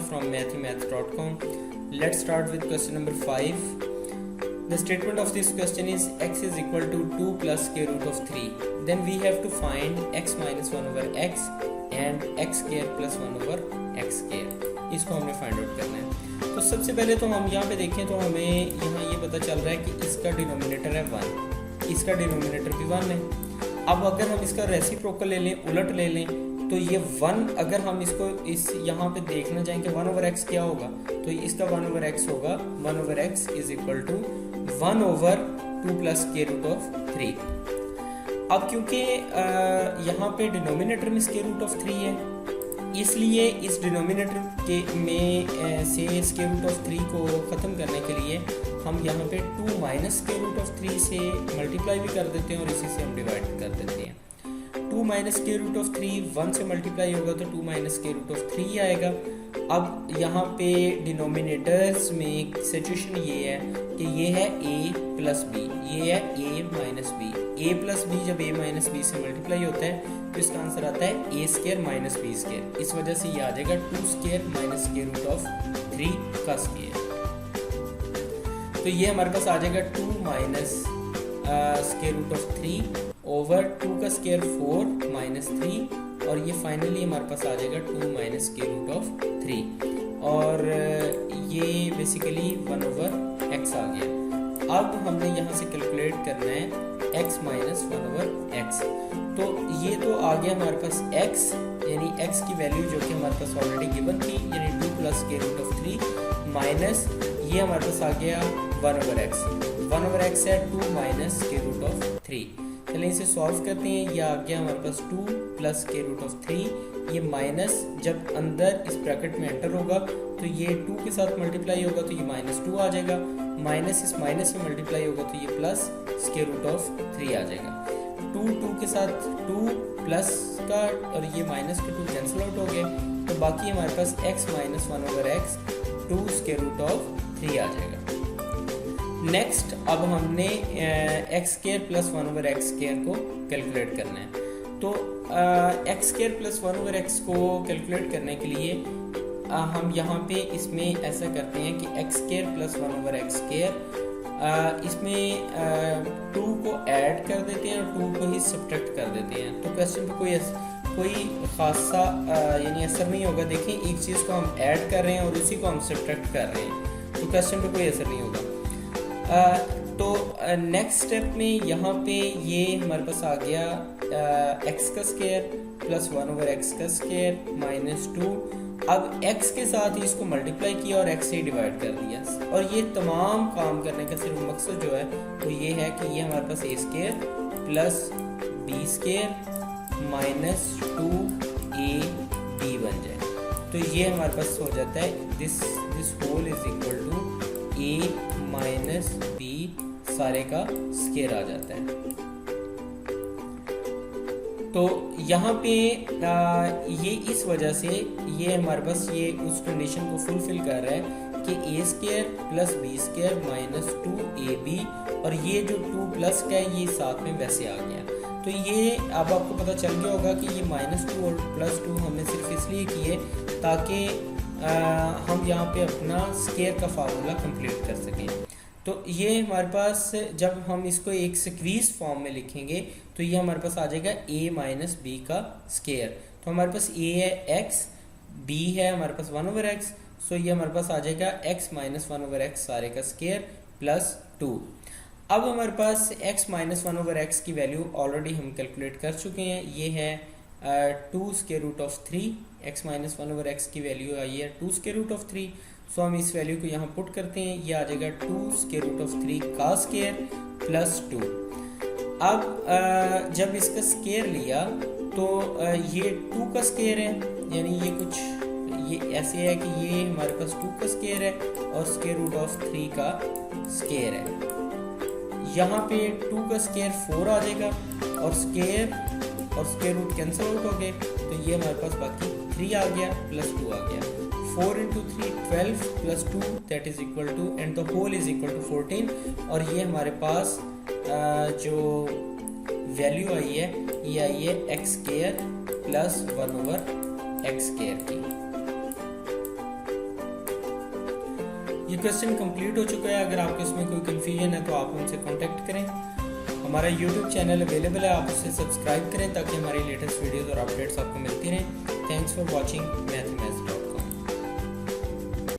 from mathemath.com. Let's start with question number 5. The statement of this question is x is equal to 2 plus square root of 3. Then we have to find x minus 1 over x and x square plus 1 over x square. इसको हमने find out करना है। तो सबसे पहले तो हम यहाँ पे देखें तो हमें यहाँ ये पता चल रहा है कि इसका डिनोमिनेटर है 1, इसका डिनोमिनेटर भी 1 है। अब अगर हम इसका रेसिप्रोकल ले लें, उलट ले लें, तो ये 1 अगर हम इसको इस यहाँ पे देखना चाहें कि 1 ओवर x क्या होगा, तो इसका 1 ओवर x होगा 1 over x is equal to 1 over 2 plus square root of 3। अब क्योंकि यहाँ पे डिनोमिनेटर में स्क्वायर रूट ऑफ 3 है, इसलिए इस डिनोमिनेटर के में से स्क्वायर रूट ऑफ 3 को ख़त्म करने के लिए हम यहाँ पे 2 माइनस स्क्वायर रूट ऑफ 3 से मल्टीप्लाई भी कर देते हैं और इसी से हम डिवाइड कर देते हैं। 2 माइनस स्क्वायर रूट ऑफ 3 1 से मल्टीप्लाई होगा तो 2 माइनस स्क्वायर रूट ऑफ 3 आएगा। अब यहाँ पे डिनोमिनेटर्स में सिचुएशन ये है कि ये है a प्लस बी, ये है a minus B. a plus B जब a माइनस बी से मल्टीप्लाई होता है तो इसका आंसर आता है a square minus B square. इस वजह से ये आ जाएगा 2 square minus square root of 3 का स्क्वायर। तो ये हमारे पास आ जाएगा 2 minus square root of 3 over 2 का स्क्वायर 4 माइनस 3, और ये फाइनली हमारे पास आ जाएगा 2 माइनस स्क्वायर रूट ऑफ 3, और ये बेसिकली 1 ओवर x आ गया। अब हमने यहाँ से कैलकुलेट करना है x माइनस 1 ओवर x। तो ये तो आ गया हमारे पास x, यानी x की वैल्यू जो कि हमारे पास ऑलरेडी गिवन थी, यानी 2 plus square root of 3 minus ये हमारे पास आ गया 1 ओवर x। 1 ओवर x है 2 माइनस स्क्वायर रूट ऑफ 3। चलिए इसे सॉल्व करते हैं। ये आ गया हमारे पास 2 प्लस स्क्वायर रूट ऑफ 3, ये माइनस जब अंदर इस ब्रैकेट में एंटर होगा तो ये 2 के साथ मल्टीप्लाई होगा तो ये माइनस 2 आ जाएगा, माइनस इस माइनस में मल्टीप्लाई होगा तो ये प्लस स्क्वायर रूट ऑफ 3 आ जाएगा। 2 के साथ 2 प्लस का और ये माइनस के 2 कैंसिल आउट हो गए, तो बाकी हमारे पास x minus 1 over x 2 square root of 3 आ जाएगा। नेक्स्ट अब हमने x square plus 1 over x square को कैलकुलेट करना है। तो x square plus 1 over x को कैलकुलेट करने के लिए हम यहाँ पे इसमें ऐसा करते हैं कि x square plus 1 over x square, इसमें 2 को ऐड कर देते हैं और 2 को ही सब्ट्रैक्ट कर देते हैं। तो क्वेश्चन पे कोई खासा यानी असर नहीं होगा। देखें एक चीज़ को हम ऐड कर रहे हैं और उसी को हम सब्ट्रैक्ट कर रहे हैं, तो क्वेश्चन पे कोई असर नहीं होगा। तो नेक्स्ट स्टेप में यहाँ पे ये हमारे पास आ गया x का स्क्वायर प्लस 1 ओवर x का स्क्वायर माइनस 2। अब x के साथ ही इसको मल्टीप्लाई किया और x से डिवाइड कर दिया, और ये तमाम काम करने का सिर्फ मकसद जो है वो ये है कि ये हमारे पास a square plus b square minus 2ab बन जाए। तो ये हमारे पास हो जाता है this whole is equal to a minus b सारे का स्क्वायर आ जाता है। तो यहाँ पे ये इस वजह से ये हमारे पास ये उस कंडीशन को फुलफिल कर रहा है कि a square plus b square minus 2ab, और ये जो 2 प्लस का है ये साथ में वैसे आ गया। तो ये अब आपको पता चल गया होगा कि ये माइनस 2 और प्लस 2 हमने सिर्फ इसलिए किए ताकि हम यहाँ पे अपना स्क्वायर का फार्मूला कंप्लीट कर सकें। तो ये हमारे पास जब हम इसको एक स्क्वीज फॉर्म में लिखेंगे तो ये हमारे पास आ जाएगा a माइनस बी का स्क्वायर। तो हमारे पास a है x, b है हमारे पास 1 ओवर x, सो ये हमारे पास आ जाएगा x माइनस 1 ओवर x सारे का स्क्वायर प्लस 2। अब हमारे पास x माइनस 1 ओवर x की वैल्यू ऑलरेडी हम कैलकुलेट कर चुके हैं, ये है 2 square root of 3। x minus 1 over x की वैल्यू आई है 2 स्क्वायर रूट ऑफ 3, सो हम इस वैल्यू को यहाँ पुट करते हैं, ये आ जाएगा 2 स्क्वायर रूट ऑफ 3 का स्क्वायर प्लस 2। अब जब इसका स्क्वायर लिया तो ये 2 का स्क्वायर है, यानी ये कुछ ये ऐसे है कि ये हमारे पास 2 का स्क्वायर है और स्क्वायर रूट ऑफ 3 का स्क्वायर है। यहाँ पे 2 का स्क्वायर 4 आ जाएगा और स्क्वायर रूट कैंसिल आउट हो गए, तो ये हमारे पास बाकी 3 आ गया प्लस 2 आ गया। 4 into 3 12 plus 2 that is equal to and the whole is equal to 14, और ये हमारे पास जो वैल्यू आई है ये आई है x square plus 1 over x square की। ये क्वेश्चन कंप्लीट हो चुका है। अगर आपको इसमें कोई कन्फ्यूजन है तो आप उनसे कांटेक्ट करें। हमारा यूट्यूब चैनल अवेलेबल है, आप उसे सब्सक्राइब करें ताकि हमारी लेटेस्ट वीडियोस और अपडेट्स आपको मिलती रहें। Thanks for watching mathematics.